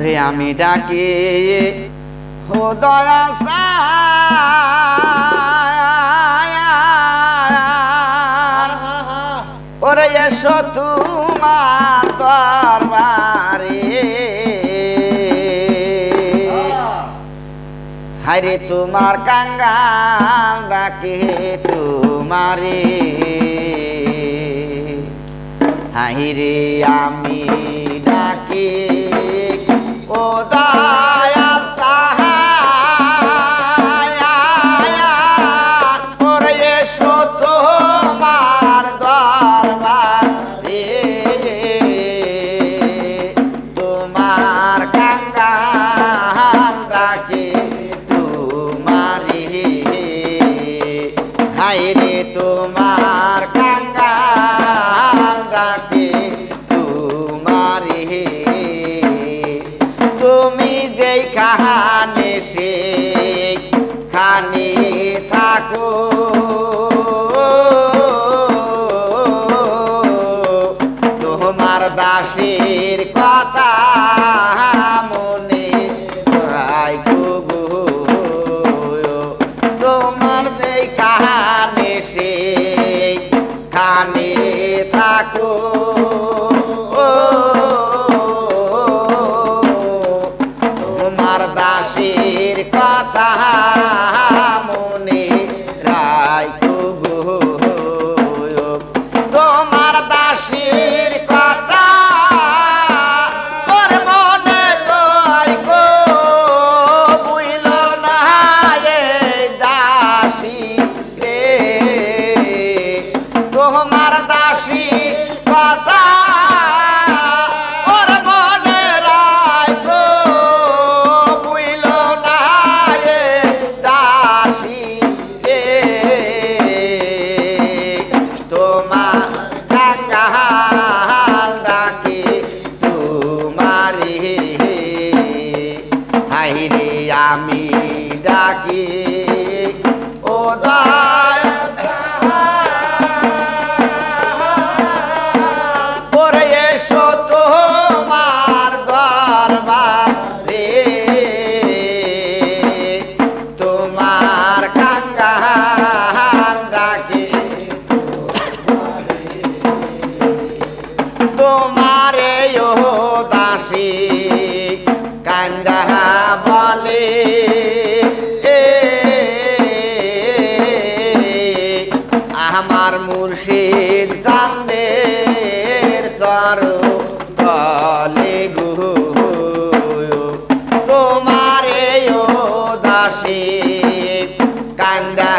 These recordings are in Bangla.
রে আমি ডাকি ও দয়া ওরে এসো তোমার দরবারে হায়রে তোমার কাঙ্গাল ডাকে তোমারে হায়রে আমি ডাকি ও দয়াল সাহায়া ওরে এসো তোমার দরবারে তোমার কাঙ্গাল ডাকে তোমারে হায়রে তোমার কাঙ্গাল ডাকে তোমারে তুমি যেই কাহানে সে খানে থাকো তোমার দাসের কথা মনে রাখো গো তোমার যেই কাহানে সে খানে থাকো তোমার দাসের কথা মনে রাখো গো তোমার দাসের কথা ওর মনে রাখো বুঝল না এই দাসী রে তোমার দাসী কথা ওর মনে রাখো বুঝল না এই দাসী রে তোমার কাঙ্গাল ডাকে তোমারে হায়রে আমি ডাকি ও দয়াল ওরে এসো তোমার দরবারে তোমার কাঙ্গাল ডাকে তোমারে ও দাসী কান্দা বলে আমার মুর্শিদ চাঁদের চরণ তলে গো তোমারে ও দাসী কান্দা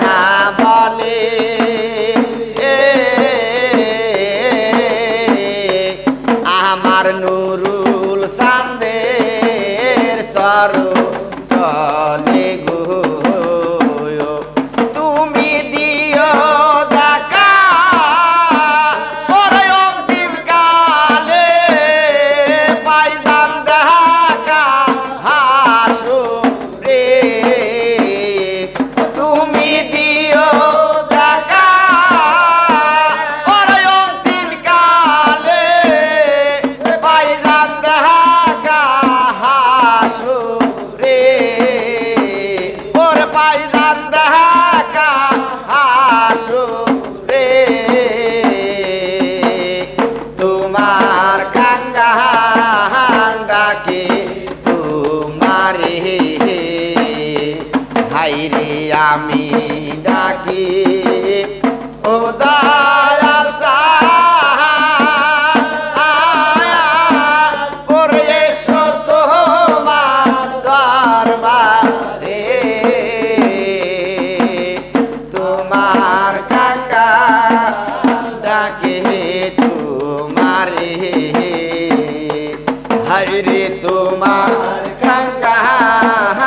বলে আমার নুরুল চাঁদের চরণ তলে গো তুমি দিও দেখা ওরে অন্তিম কালে পাইজান দেখা হাসো রে তুমি দিও দেখা ওরে অন্তিম কালে পাইজান দেখা হাসো রে ওরে পাইজান দেখা হাসো রে তোমার কাঙ্গাল ডাকে তোমারে হায়রে আমি ডাকি ও দয়াল সাহায়া ওরে এসো তোমার দরবারে তোমার কাঙ্গাল ডাকে তোমারে হায়রে তোমার কাঙ্গাল